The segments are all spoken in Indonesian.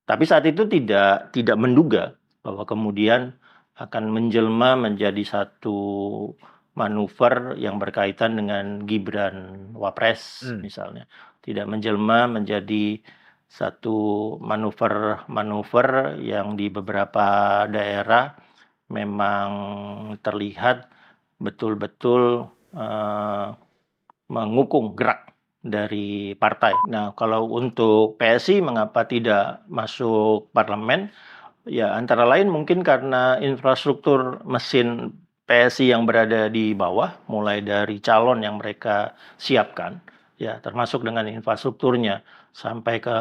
Tapi saat itu tidak menduga bahwa kemudian akan menjelma menjadi satu manuver yang berkaitan dengan Gibran Wapres misalnya. Tidak menjelma menjadi satu manuver-manuver yang di beberapa daerah memang terlihat betul-betul, mengukung gerak dari partai. Nah, kalau untuk PSI mengapa tidak masuk parlemen? Ya, antara lain mungkin karena infrastruktur mesin PSI yang berada di bawah, mulai dari calon yang mereka siapkan, ya termasuk dengan infrastrukturnya sampai ke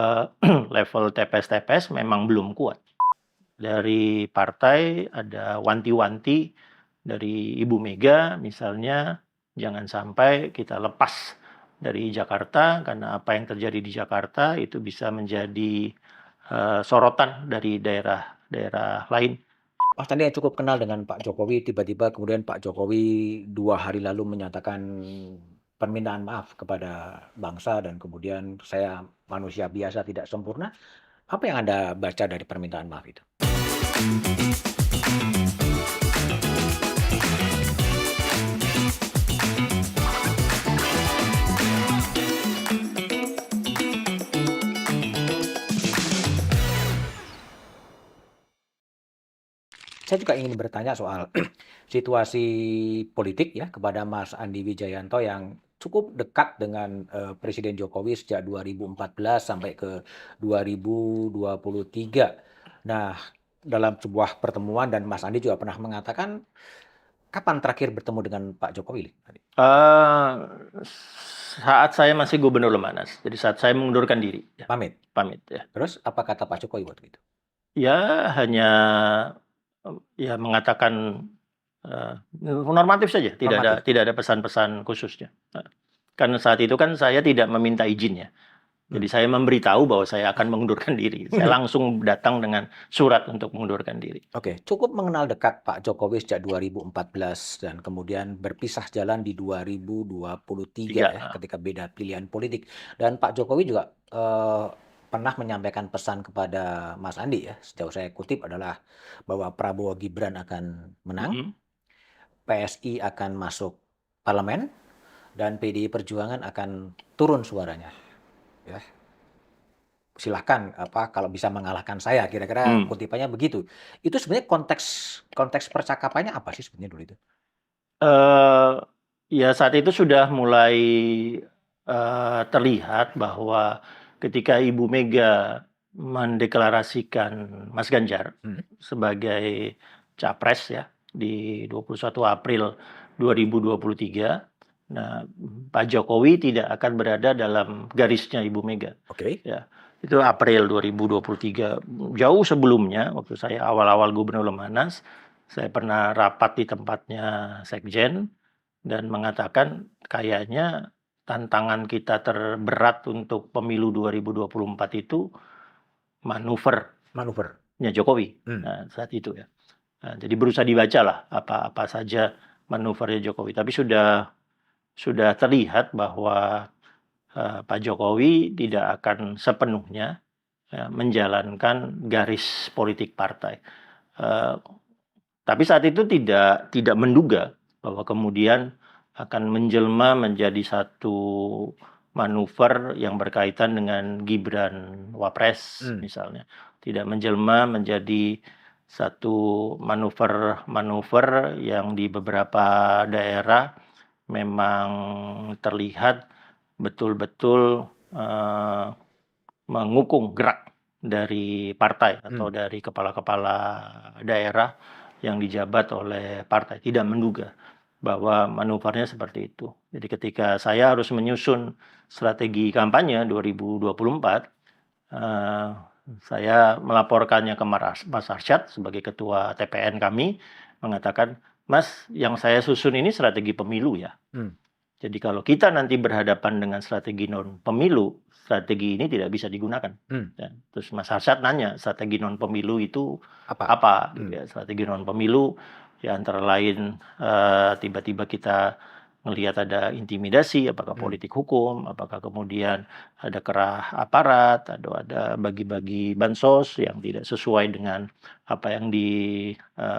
level TPS-TPS memang belum kuat. Dari partai ada wanti-wanti dari Ibu Mega misalnya, jangan sampai kita lepas dari Jakarta karena apa yang terjadi di Jakarta itu bisa menjadi sorotan dari daerah-daerah lain. Mas Andi yang cukup kenal dengan Pak Jokowi, tiba-tiba kemudian Pak Jokowi 2 hari lalu menyatakan permintaan maaf kepada bangsa dan kemudian saya manusia biasa tidak sempurna. Apa yang Anda baca dari permintaan maaf itu? Saya juga ingin bertanya soal situasi politik ya kepada Mas Andi Wijayanto yang cukup dekat dengan Presiden Jokowi sejak 2014 sampai ke 2023. Nah, dalam sebuah pertemuan dan Mas Andi juga pernah mengatakan, kapan terakhir bertemu dengan Pak Jokowi? Eh, saat saya masih Gubernur Lemanas, jadi saat saya mengundurkan diri, ya, Pamit. pamit ya. Terus apa kata Pak Jokowi waktu itu? Ya hanya ya mengatakan normatif saja, Normatif. tidak ada pesan-pesan khususnya. Karena saat itu kan saya tidak meminta izin ya. Jadi Hmm. saya memberitahu bahwa saya akan mengundurkan diri. Saya langsung datang dengan surat untuk mengundurkan diri. Oke, cukup mengenal dekat Pak Jokowi sejak 2014 dan kemudian berpisah jalan di 2023 ya, Tiga. ketika beda pilihan politik. Dan Pak Jokowi juga pernah menyampaikan pesan kepada Mas Andi ya, sejauh saya kutip adalah bahwa Prabowo Gibran akan menang, Mm-mm. PSI akan masuk parlemen, dan PDI Perjuangan akan turun suaranya. Ya, silahkan kalau bisa mengalahkan saya, kira-kira Hmm. kutipannya begitu. Itu sebenarnya konteks konteks percakapannya apa sih sebenarnya dulu itu? Eh, ya saat itu sudah mulai terlihat bahwa ketika Ibu Mega mendeklarasikan Mas Ganjar Mhm. sebagai capres ya di 21 April 2023, nah Pak Jokowi tidak akan berada dalam garisnya Ibu Mega. Oke. Ya, itu April 2023. Jauh sebelumnya, waktu saya awal-awal Gubernur Lemanas, saya pernah rapat di tempatnya Sekjen dan mengatakan kayaknya tantangan kita terberat untuk pemilu 2024 itu manuvernya Manuver. Jokowi. Hmm. Nah, saat itu ya. Nah, jadi berusaha dibacalah apa saja manuvernya Jokowi. Tapi sudah terlihat bahwa Pak Jokowi tidak akan sepenuhnya ya, menjalankan garis politik partai. Eh, tapi saat itu tidak menduga bahwa kemudian akan menjelma menjadi satu manuver yang berkaitan dengan Gibran Wapres Hmm. misalnya. Tidak menjelma menjadi satu manuver-manuver yang di beberapa daerah memang terlihat betul-betul mengukung gerak dari partai atau Hmm. dari kepala-kepala daerah yang dijabat oleh partai. Tidak menduga bahwa manuvernya seperti itu. Jadi ketika saya harus menyusun strategi kampanye 2024, eh, saya melaporkannya ke Mas Arsyad sebagai ketua TPN kami, mengatakan, Mas, yang saya susun ini strategi pemilu ya. Hmm. Jadi kalau kita nanti berhadapan dengan strategi non pemilu, strategi ini tidak bisa digunakan. Hmm. Ya. Terus Mas Arsyad nanya, strategi non pemilu itu Apa? apa? Gitu Hmm. ya. Strategi non pemilu ya antara lain tiba-tiba kita ngelihat ada intimidasi, apakah Hmm. politik hukum, apakah kemudian ada kerah aparat, atau ada bagi-bagi bansos yang tidak sesuai dengan apa yang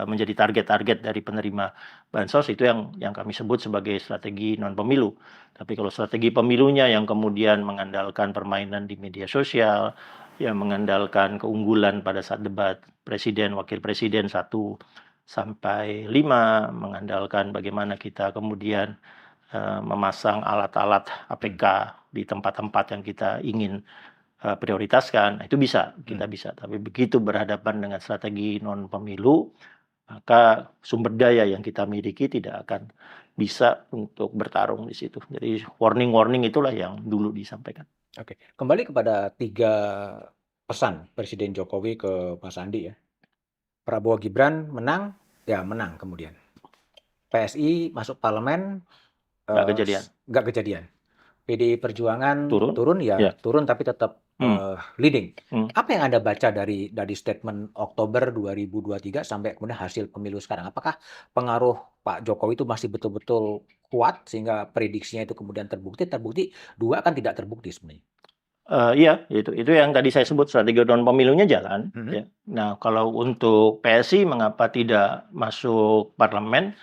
menjadi target-target dari penerima bansos, itu yang kami sebut sebagai strategi non pemilu. Tapi kalau strategi pemilunya yang kemudian mengandalkan permainan di media sosial, yang mengandalkan keunggulan pada saat debat presiden, wakil presiden 1 sampai 5, mengandalkan bagaimana kita kemudian memasang alat-alat Hmm. APK di tempat-tempat yang kita ingin prioritaskan, itu bisa, Hmm. kita bisa. Tapi begitu berhadapan dengan strategi non pemilu, maka sumber daya yang kita miliki tidak akan bisa untuk bertarung di situ. Jadi warning-warning itulah yang dulu disampaikan. Oke, kembali kepada 3 pesan Presiden Jokowi ke Mas Andi ya. Prabowo Gibran menang, ya menang kemudian. PSI masuk parlemen, Nggak kejadian. nggak kejadian. PDI Perjuangan Turun, turun, ya ya. turun tapi tetap Hmm, leading. hmm. Apa yang Anda baca dari statement Oktober 2023 sampai kemudian hasil pemilu sekarang? Apakah pengaruh Pak Jokowi itu masih betul-betul kuat sehingga prediksinya itu kemudian terbukti? Terbukti, 2 kan tidak terbukti sebenarnya. Iya, itu yang tadi saya sebut strategi non pemilunya jalan, Mhm. ya. Nah, kalau untuk PSI mengapa tidak masuk parlemen,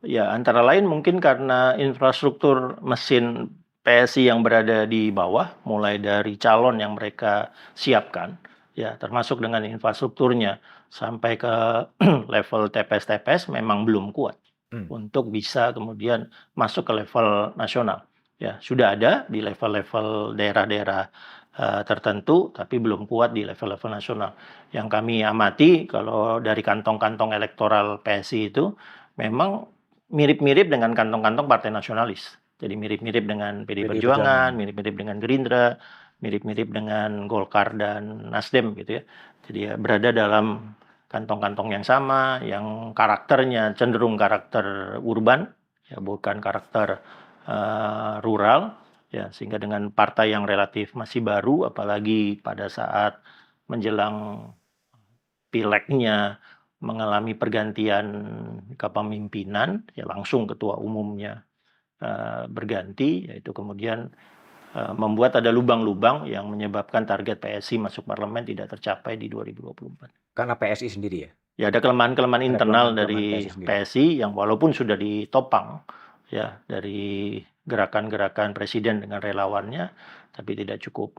ya antara lain mungkin karena infrastruktur mesin PSI yang berada di bawah, mulai dari calon yang mereka siapkan, ya termasuk dengan infrastrukturnya, sampai ke level TPS-TPS memang belum kuat Mmm. untuk bisa kemudian masuk ke level nasional. Ya, sudah ada di level-level daerah-daerah tertentu, tapi belum kuat di level-level nasional. Yang kami amati kalau dari kantong-kantong elektoral PSI itu memang mirip-mirip dengan kantong-kantong partai nasionalis. Jadi mirip-mirip dengan PD PDI Perjuangan. Perjuangan, mirip-mirip dengan Gerindra, mirip-mirip dengan Golkar dan Nasdem gitu ya. Jadi ya berada dalam kantong-kantong yang sama, yang karakternya cenderung karakter urban, ya bukan karakter rural, ya sehingga dengan partai yang relatif masih baru, apalagi pada saat menjelang pileknya mengalami pergantian kepemimpinan, ya langsung ketua umumnya berganti, yaitu kemudian membuat ada lubang-lubang yang menyebabkan target PSI masuk parlemen tidak tercapai di 2024. Karena PSI sendiri ya? Ya ada kelemahan-kelemahan Ada internal kelemahan-kelemahan dari PSI sendiri? PSI yang walaupun sudah ditopang ya dari gerakan-gerakan presiden dengan relawannya, tapi tidak cukup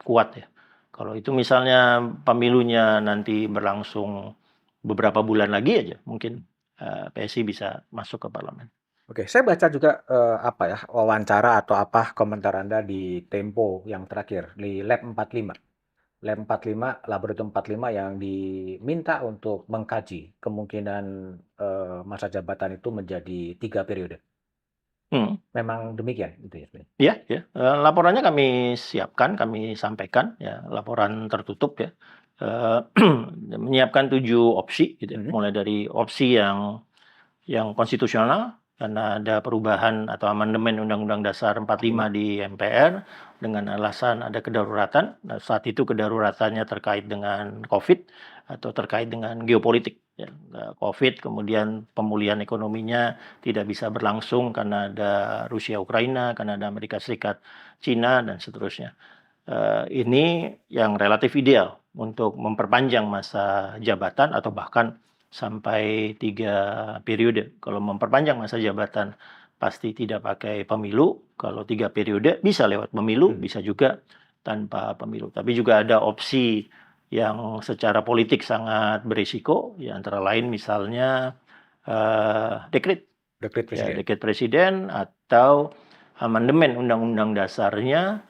kuat ya. Kalau itu misalnya pemilunya nanti berlangsung beberapa bulan lagi aja, mungkin PSI bisa masuk ke parlemen. Oke, saya baca juga, apa ya, wawancara atau apa komentar Anda di Tempo yang terakhir, di Lab 45. Lab 45, Laboratorium 45 yang diminta untuk mengkaji kemungkinan, masa jabatan itu menjadi 3 periode. Hmm. Memang demikian itu ya sebenarnya? Ya, ya. Laporannya kami siapkan, kami sampaikan ya, laporan tertutup ya. Menyiapkan 7 opsi gitu ya, Mhm. mulai dari opsi yang konstitusional karena ada perubahan atau amandemen Undang-Undang Dasar 45 45. di MPR dengan alasan ada kedaruratan. Nah, saat itu kedaruratannya terkait dengan COVID atau terkait dengan geopolitik. Ya. COVID, kemudian pemulihan ekonominya tidak bisa berlangsung karena ada Rusia Ukraina, karena ada Amerika Serikat, Cina, dan seterusnya. Ini yang relatif ideal untuk memperpanjang masa jabatan atau bahkan sampai 3 periode. Kalau memperpanjang masa jabatan pasti tidak pakai pemilu, kalau 3 periode bisa lewat pemilu, Mmm. bisa juga tanpa pemilu. Tapi juga ada opsi yang secara politik sangat berisiko, ya antara lain misalnya dekret, Dekret ya presiden. dekret presiden atau amandemen undang-undang dasarnya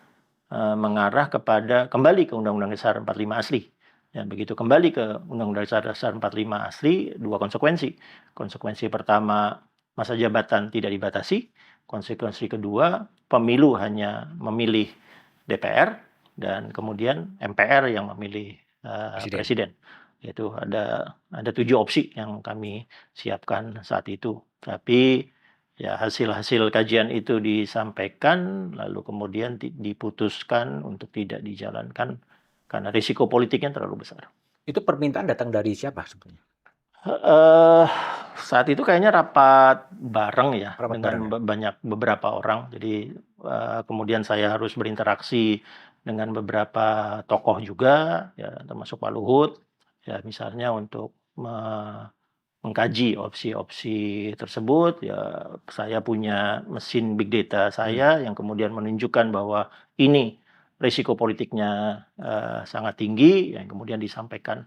mengarah kepada kembali ke Undang-Undang Dasar 45 asli. Ya, begitu kembali ke Undang-Undang Dasar 45 asli, 2 konsekuensi. Konsekuensi pertama, masa jabatan tidak dibatasi. Konsekuensi kedua, pemilu hanya memilih DPR dan kemudian MPR yang memilih Presiden. presiden. Itu ada 7 opsi yang kami siapkan saat itu. Tapi ya hasil-hasil kajian itu disampaikan, lalu kemudian diputuskan untuk tidak dijalankan karena risiko politiknya terlalu besar. Itu permintaan datang dari siapa sebetulnya? Heeh, saat itu kayaknya rapat bareng ya Rapat bareng dengan ya? beberapa orang. Jadi, kemudian saya harus berinteraksi dengan beberapa tokoh juga, ya termasuk Pak Luhut, ya misalnya untuk mengkaji opsi-opsi tersebut, ya saya punya mesin big data Hmm. saya yang kemudian menunjukkan bahwa ini risiko politiknya, sangat tinggi, yang kemudian disampaikan,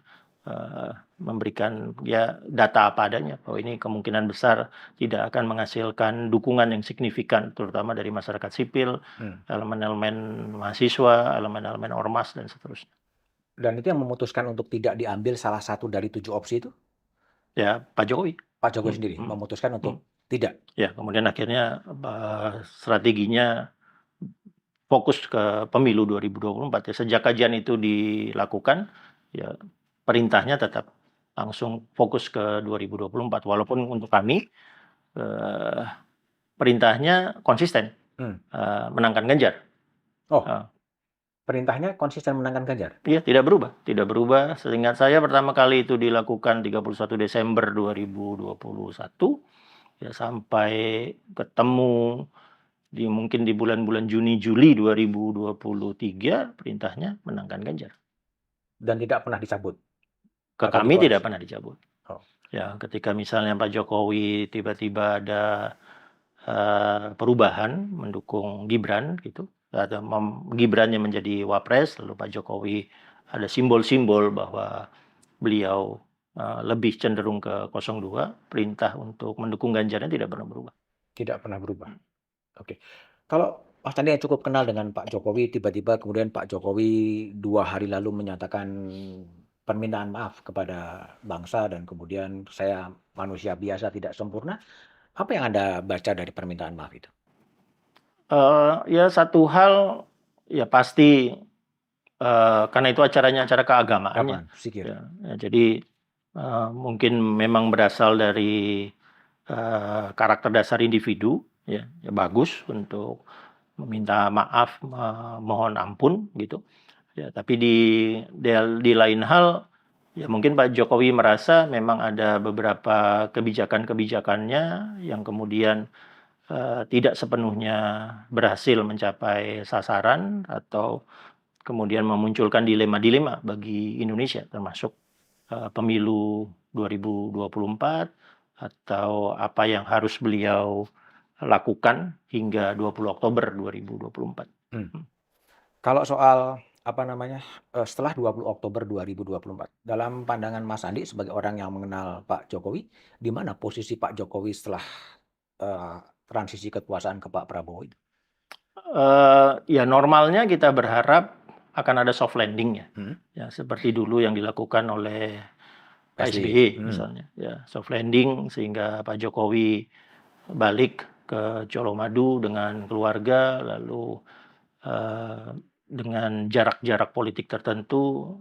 memberikan ya data apa adanya, bahwa ini kemungkinan besar tidak akan menghasilkan dukungan yang signifikan, terutama dari masyarakat sipil, Hmm. elemen-elemen mahasiswa, elemen-elemen ormas, dan seterusnya. Dan itu yang memutuskan untuk tidak diambil salah satu dari 7 opsi itu, Ya, Pak Jokowi. Pak Jokowi Mhm sendiri mhm memutuskan mhm. untuk tidak? Ya, kemudian akhirnya, strateginya fokus ke pemilu 2024 ya. Sejak kajian itu dilakukan, ya perintahnya tetap langsung fokus ke 2024. Walaupun untuk kami, eee, perintahnya konsisten, Hmm. menangkan Ganjar. Oh, Heeh. perintahnya konsisten menangkan Ganjar? Iya, tidak berubah tidak berubah. Seingat saya pertama kali itu dilakukan 31 Desember 2021, ya sampai ketemu mungkin di bulan-bulan Juni, Juli 2023, perintahnya menangkan Ganjar. Dan tidak pernah dicabut Ke atau kami ditolak? tidak pernah dicabut. Oh, Ya, ketika misalnya Pak Jokowi tiba-tiba ada, perubahan mendukung Gibran gitu, atau Gibran yang menjadi wapres, lalu Pak Jokowi ada simbol-simbol bahwa beliau, lebih cenderung ke 02, perintah untuk mendukung Ganjarnya tidak pernah berubah. tidak pernah berubah. Oke. Kalau Mas tadi yang cukup kenal dengan Pak Jokowi, tiba-tiba kemudian Pak Jokowi 2 hari lalu menyatakan permintaan maaf kepada bangsa dan kemudian saya manusia biasa tidak sempurna, apa yang Anda baca dari permintaan maaf itu? Ya satu hal, ya pasti, karena itu acaranya acara keagamaan ya. Kapan? Sikir. Ya, ya jadi, mungkin memang berasal dari, karakter dasar individu ya, ya bagus untuk meminta maaf, mohon ampun gitu. Ya, tapi di lain hal, ya mungkin Pak Jokowi merasa memang ada beberapa kebijakan-kebijakannya yang kemudian, tidak sepenuhnya berhasil mencapai sasaran atau kemudian memunculkan dilema-dilema bagi Indonesia, termasuk, pemilu 2024 atau apa yang harus beliau lakukan hingga 20 Oktober 2024. Hmm. Mhm. Kalau soal, apa namanya, setelah 20 Oktober 2024, dalam pandangan Mas Andi sebagai orang yang mengenal Pak Jokowi, di mana posisi Pak Jokowi setelah, eee, transisi kekuasaan ke Pak Prabowo itu? Ya normalnya kita berharap akan ada soft landing ya. Mhm. Ya seperti dulu yang dilakukan oleh Pak SBY. SBY misalnya, ya soft landing sehingga Pak Jokowi balik ke Colomadu dengan keluarga, lalu, eee, dengan jarak-jarak politik tertentu,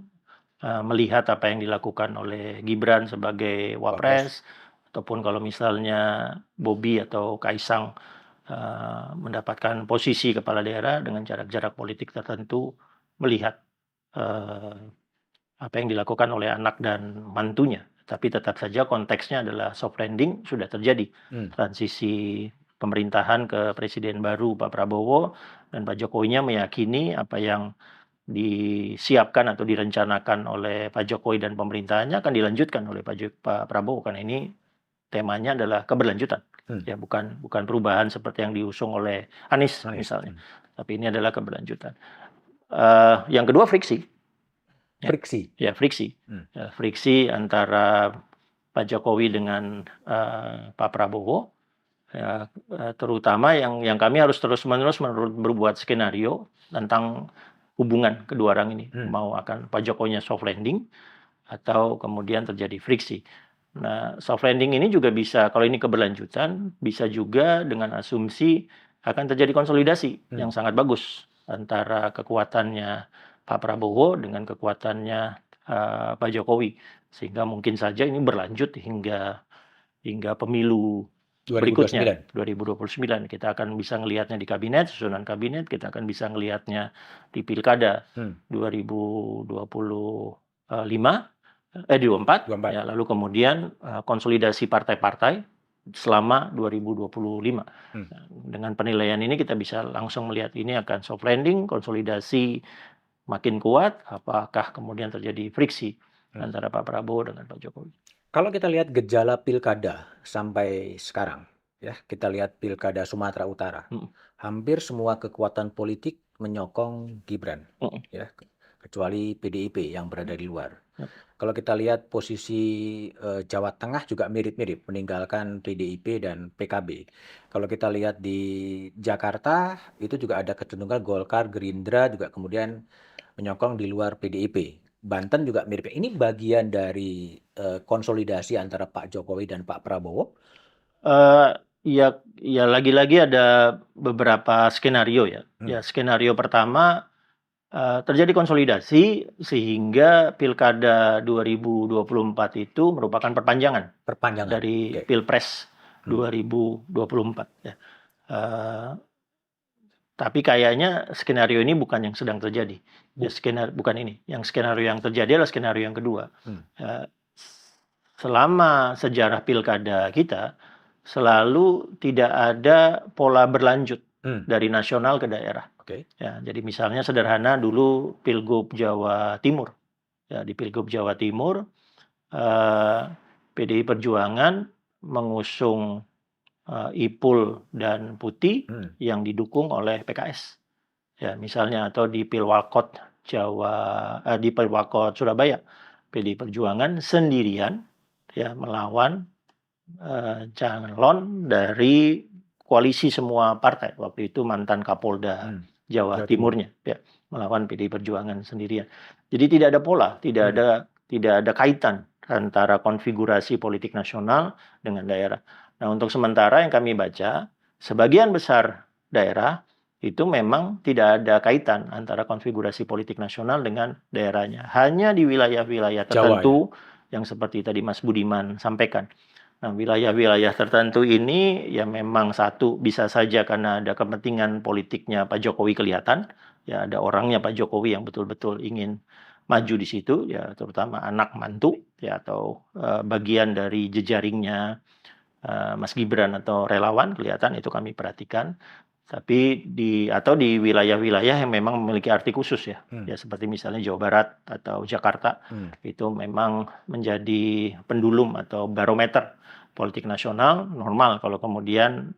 melihat apa yang dilakukan oleh Gibran sebagai Wapres. wapres, ataupun kalau misalnya Bobi atau Kaisang, mendapatkan posisi kepala daerah dengan jarak-jarak politik tertentu, melihat, eee, apa yang dilakukan oleh anak dan mantunya. Tapi tetap saja konteksnya adalah soft landing sudah terjadi. Mmm. Transisi pemerintahan ke presiden baru Pak Prabowo, dan Pak Jokowinya meyakini apa yang disiapkan atau direncanakan oleh Pak Jokowi dan pemerintahannya akan dilanjutkan oleh Pak Prabowo, karena ini temanya adalah keberlanjutan. Mmm. Ya bukan bukan perubahan seperti yang diusung oleh Anies Anies. misalnya, Mmm. tapi ini adalah keberlanjutan. Yang kedua friksi, ya Friksi. ya friksi. Mmm. Ya friksi antara Pak Jokowi dengan, Pak Prabowo, ya, terutama yang kami harus terus-menerus berbuat skenario tentang hubungan kedua orang ini, Mmm. mau akan Pak Jokowinya soft landing atau kemudian terjadi friksi. Nah, soft landing ini juga bisa, kalau ini keberlanjutan, bisa juga dengan asumsi akan terjadi konsolidasi Mmm. yang sangat bagus antara kekuatannya Pak Prabowo dengan kekuatannya, Pak Jokowi. Sehingga mungkin saja ini berlanjut hingga hingga pemilu berikutnya, 2029. 2029. Kita akan bisa ngelihatnya di kabinet, susunan kabinet, kita akan bisa ngelihatnya di pilkada Mmm. 2025, di 24 24. ya, lalu kemudian konsolidasi partai-partai selama 2025. Hmm. Nah, dengan penilaian ini kita bisa langsung melihat ini akan soft landing, konsolidasi makin kuat, apakah kemudian terjadi friksi antara Pak Prabowo dengan Pak Jokowi. Kalau kita lihat gejala pilkada sampai sekarang, ya, kita lihat pilkada Sumatera Utara, hampir semua kekuatan politik menyokong Gibran, ya, kecuali PDIP yang berada di luar. Kalau kita lihat posisi Jawa Tengah juga mirip-mirip, meninggalkan PDIP dan PKB. Kalau kita lihat di Jakarta, itu juga ada kecenderungan Golkar, Gerindra juga kemudian menyokong di luar PDIP. Banten juga mirip. Ini bagian dari konsolidasi antara Pak Jokowi dan Pak Prabowo. Ya lagi-lagi ada beberapa skenario ya. Ya, skenario pertama terjadi konsolidasi sehingga pilkada 2024 itu merupakan perpanjangan dari Pilpres 2024 ya. Tapi kayaknya skenario ini bukan yang sedang terjadi. Ya, bukan ini. Yang skenario yang terjadi adalah skenario yang kedua. Selama sejarah pilkada kita selalu tidak ada pola berlanjut dari nasional ke daerah. Ya, jadi misalnya sederhana dulu Pilgub Jawa Timur. Ya, di Pilgub Jawa Timur PDI Perjuangan mengusung Ipul dan Putih yang didukung oleh PKS. Ya, misalnya atau di Pilwakot di Pilwakot Surabaya, PDI Perjuangan sendirian ya melawan calon dari koalisi semua partai. Waktu itu mantan Kapolda Jawa Timurnya ya, melawan PDI Perjuangan sendirian. Jadi tidak ada pola, tidak ada kaitan antara konfigurasi politik nasional dengan daerah. Nah, untuk sementara yang kami baca, sebagian besar daerah itu memang tidak ada kaitan antara konfigurasi politik nasional dengan daerahnya. Hanya di wilayah-wilayah tertentu yang seperti tadi Mas Budiman sampaikan. Nah, wilayah-wilayah tertentu ini ya memang satu bisa saja karena ada kepentingan politiknya Pak Jokowi kelihatan. Ya, ada orangnya Pak Jokowi yang betul-betul ingin maju di situ, ya terutama anak mantu ya atau bagian dari jejaringnya Mas Gibran atau relawan kelihatan itu kami perhatikan. Tapi di wilayah-wilayah yang memang memiliki arti khusus ya. Ya seperti misalnya Jawa Barat atau Jakarta itu memang menjadi pendulum atau barometer politik nasional. Normal kalau kemudian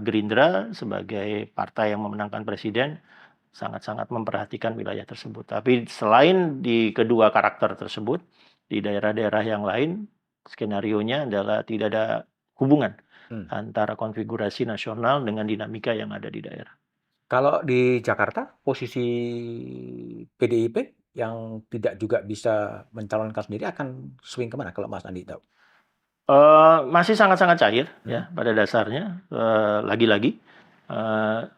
Gerindra sebagai partai yang memenangkan presiden sangat-sangat memperhatikan wilayah tersebut. Tapi selain di kedua karakter tersebut, di daerah-daerah yang lain skenarionya adalah tidak ada hubungan antara konfigurasi nasional dengan dinamika yang ada di daerah. Kalau di Jakarta, posisi PDIP yang tidak juga bisa mencalonkan sendiri akan swing kemana kalau Mas Andi tahu? Masih sangat-sangat cair ya pada dasarnya. Lagi-lagi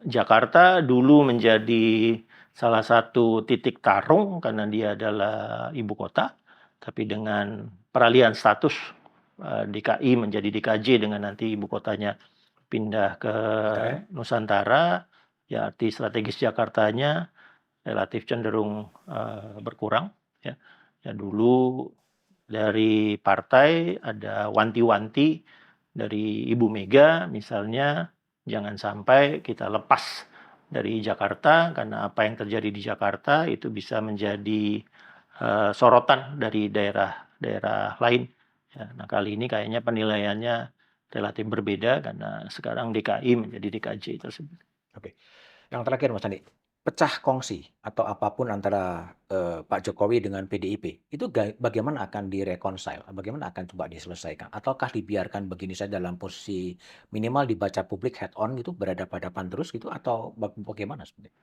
Jakarta dulu menjadi salah satu titik tarung karena dia adalah ibu kota, tapi dengan peralihan status DKI menjadi DKJ dengan nanti ibu kotanya pindah ke Nusantara, ya arti strategis Jakartanya relatif cenderung berkurang. Ya, dulu dari partai ada wanti-wanti dari Ibu Mega misalnya jangan sampai kita lepas dari Jakarta karena apa yang terjadi di Jakarta itu bisa menjadi sorotan dari daerah-daerah lain. Ya, nah kali ini kayaknya penilaiannya relatif berbeda karena sekarang DKI menjadi DKJ tersebut. Oke. Yang terakhir Mas Andi, pecah kongsi atau apapun antara Pak Jokowi dengan PDIP, itu bagaimana akan direkonsile? Bagaimana akan coba diselesaikan? Ataukah dibiarkan begini saja dalam posisi minimal dibaca publik head on gitu, berhadapan-hadapan terus gitu, atau bagaimana sebenarnya?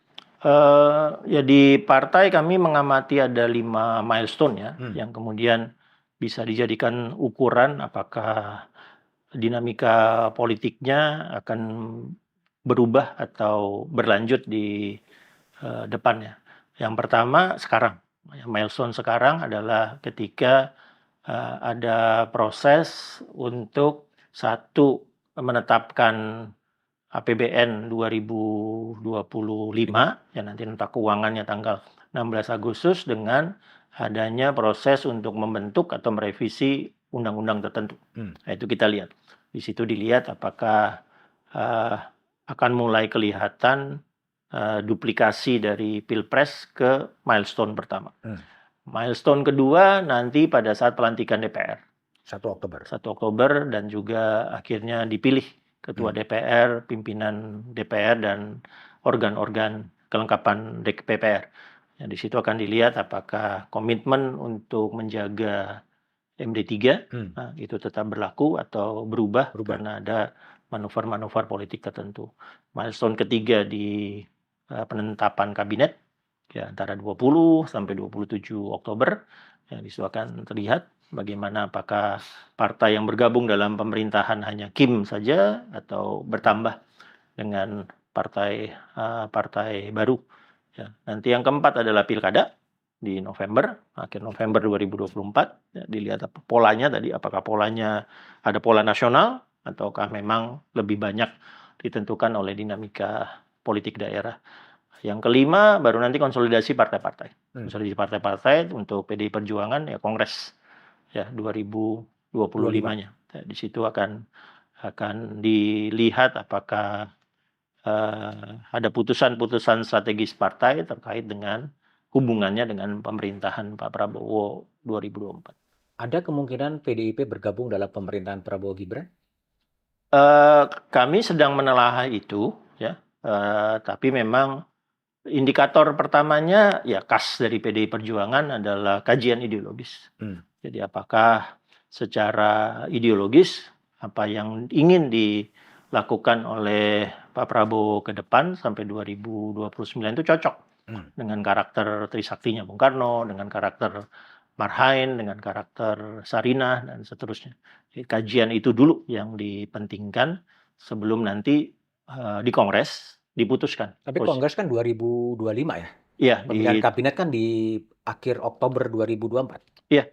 Ya di partai kami mengamati ada 5 milestone ya, yang kemudian bisa dijadikan ukuran apakah dinamika politiknya akan berubah atau berlanjut di depannya. Yang pertama sekarang, milestone sekarang adalah ketika ada proses untuk satu menetapkan APBN 2025 ya nanti nota keuangannya tanggal 16 Agustus dengan adanya proses untuk membentuk atau merevisi undang-undang tertentu. Nah, itu kita lihat. Di situ dilihat apakah akan mulai kelihatan duplikasi dari Pilpres ke milestone pertama. Milestone kedua nanti pada saat pelantikan DPR. 1 Oktober. 1 Oktober dan juga akhirnya dipilih ketua DPR, pimpinan DPR dan organ-organ kelengkapan DPR. Ya, di situ akan dilihat apakah komitmen untuk menjaga MD3 itu tetap berlaku atau berubah karena ada manuver-manuver politik tertentu. Milestone ketiga di penetapan kabinet ya antara 20 sampai 27 Oktober. Ya, di situ akan terlihat bagaimana apakah partai yang bergabung dalam pemerintahan hanya Kim saja atau bertambah dengan partai baru. Ya, nanti yang keempat adalah pilkada di November, akhir November 2024. Ya, dilihat polanya tadi, apakah polanya ada pola nasional ataukah memang lebih banyak ditentukan oleh dinamika politik daerah. Yang kelima baru nanti konsolidasi partai-partai. Konsolidasi partai-partai untuk PDI Perjuangan ya Kongres ya 2025-nya. Ya, di situ akan dilihat apakah ada putusan-putusan strategis partai terkait dengan hubungannya dengan pemerintahan Pak Prabowo 2024. Ada kemungkinan PDIP bergabung dalam pemerintahan Prabowo Gibran? Kami sedang menelaah itu, ya. Tapi memang indikator pertamanya ya khas dari PDI Perjuangan adalah kajian ideologis. Jadi apakah secara ideologis apa yang ingin dilakukan oleh Pak Prabowo ke depan sampai 2029 itu cocok dengan karakter Trisaktinya Bung Karno, dengan karakter Marhain, dengan karakter Sarinah dan seterusnya. Jadi, kajian itu dulu yang dipentingkan sebelum nanti di Kongres diputuskan. Tapi Kongres kan 2025 ya? Iya, pemilihan kabinet kan di akhir Oktober 2024. Iya,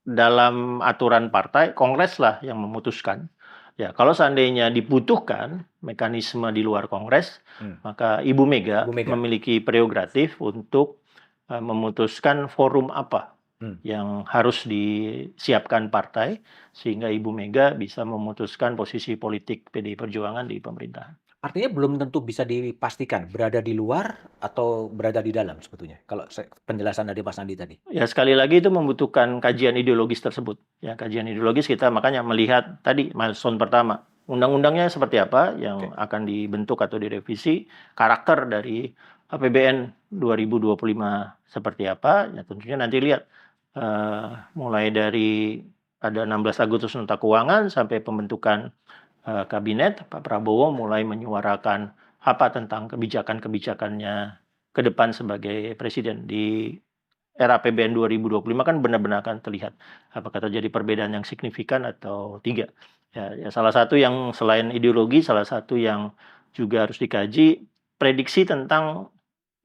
dalam aturan partai Kongres lah yang memutuskan. Ya, kalau seandainya dibutuhkan mekanisme di luar Kongres, maka Ibu Mega memiliki prerogatif untuk memutuskan forum apa yang harus disiapkan partai sehingga Ibu Mega bisa memutuskan posisi politik PDI Perjuangan di pemerintahan. Artinya belum tentu bisa dipastikan berada di luar atau berada di dalam sebetulnya. Kalau penjelasan dari Mas Andi tadi. Ya sekali lagi itu membutuhkan kajian ideologis tersebut. Ya kajian ideologis kita makanya melihat tadi milestone pertama. Undang-undangnya seperti apa yang akan dibentuk atau direvisi, karakter dari APBN 2025 seperti apa, ya tentunya nanti lihat mulai dari ada 16 Agustus Nota Keuangan sampai pembentukan kabinet, Pak Prabowo mulai menyuarakan apa tentang kebijakan-kebijakannya ke depan sebagai presiden. Di era APBN 2025 kan benar-benar akan terlihat apakah terjadi perbedaan yang signifikan atau tidak. Ya salah satu yang selain ideologi, salah satu yang juga harus dikaji prediksi tentang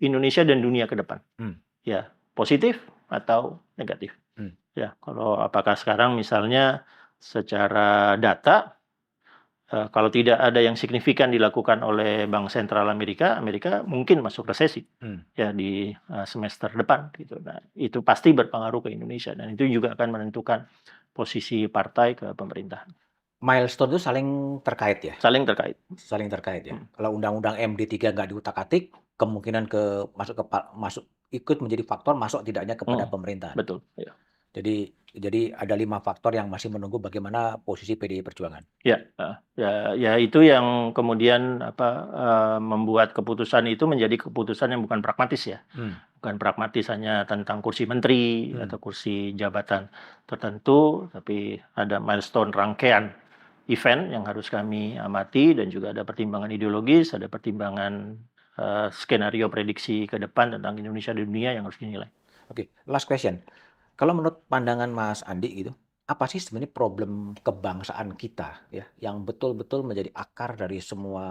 Indonesia dan dunia ke depan. Ya, positif atau negatif. Ya, kalau apakah sekarang misalnya secara data kalau tidak ada yang signifikan dilakukan oleh Bank Sentral Amerika mungkin masuk resesi ya di semester depan gitu. Nah, itu pasti berpengaruh ke Indonesia dan itu juga akan menentukan posisi partai ke pemerintahan. Milestone itu saling terkait ya? Saling terkait. Saling terkait ya. Kalau undang-undang MD3 nggak diutak-atik, kemungkinan masuk ikut menjadi faktor masuk tidaknya kepada pemerintahan. Betul. Ya. Jadi ada 5 faktor yang masih menunggu bagaimana posisi PDI Perjuangan. Ya itu yang kemudian membuat keputusan itu menjadi keputusan yang bukan pragmatis ya, bukan pragmatis hanya tentang kursi menteri atau kursi jabatan tertentu, tapi ada milestone rangkaian event yang harus kami amati dan juga ada pertimbangan ideologis, ada pertimbangan skenario prediksi ke depan tentang Indonesia dan dunia yang harus dinilai. Oke, last question. Kalau menurut pandangan Mas Andi gitu, apa sih sebenarnya problem kebangsaan kita ya yang betul-betul menjadi akar dari semua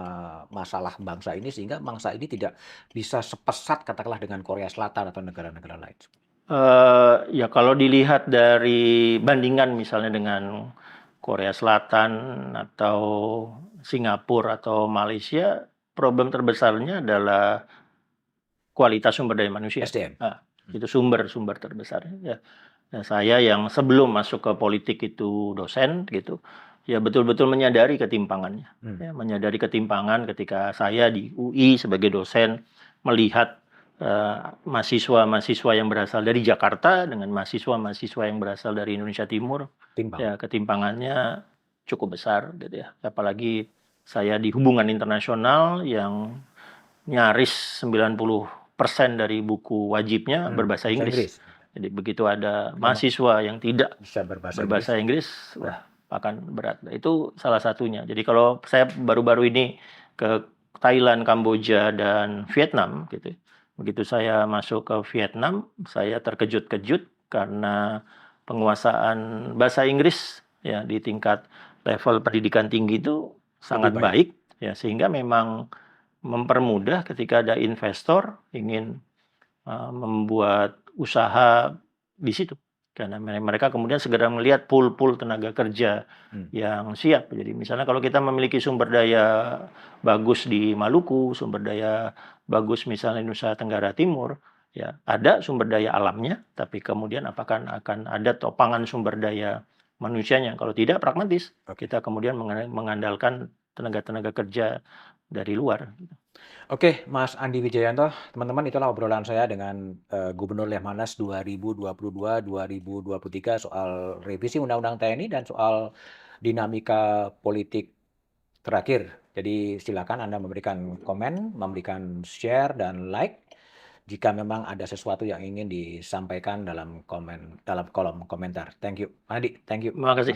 masalah bangsa ini sehingga bangsa ini tidak bisa sepesat katakanlah dengan Korea Selatan atau negara-negara lain? Ya kalau dilihat dari bandingan misalnya dengan Korea Selatan atau Singapura atau Malaysia, problem terbesarnya adalah kualitas sumber daya manusia. SDM. Itu sumber-sumber terbesar ya. Nah, saya yang sebelum masuk ke politik itu dosen gitu, ya betul-betul menyadari ketimpangannya. Ya, menyadari ketimpangan ketika saya di UI sebagai dosen melihat mahasiswa-mahasiswa yang berasal dari Jakarta dengan mahasiswa-mahasiswa yang berasal dari Indonesia Timur, Timbang. ya ketimpangannya cukup besar gitu ya. Apalagi saya di hubungan internasional yang nyaris 90% dari buku wajibnya berbahasa Inggris. Jadi begitu ada mahasiswa yang tidak Bisa berbahasa berbahasa Inggris, wah akan berat. Itu salah satunya. Jadi kalau saya baru-baru ini ke Thailand, Kamboja, dan Vietnam gitu. Begitu saya masuk ke Vietnam, saya terkejut-kejut karena penguasaan bahasa Inggris ya di tingkat level pendidikan tinggi itu sangat baik ya, sehingga memang mempermudah ketika ada investor ingin membuat usaha di situ. Karena mereka kemudian segera melihat pool-pool tenaga kerja yang siap. Jadi misalnya kalau kita memiliki sumber daya bagus di Maluku, sumber daya bagus misalnya di Nusa Tenggara Timur, ya ada sumber daya alamnya, tapi kemudian apakah akan ada topangan sumber daya manusianya? Kalau tidak pragmatis, kita kemudian mengandalkan tenaga-tenaga kerja dari luar. Oke, Mas Andi Wijayanto, teman-teman, itulah obrolan saya dengan Gubernur Lemhanas 2022-2023 soal revisi Undang-Undang TNI dan soal dinamika politik terakhir. Jadi silakan Anda memberikan komen, memberikan share dan like jika memang ada sesuatu yang ingin disampaikan dalam kolom komentar. Thank you, Andi. Thank you. Terima kasih.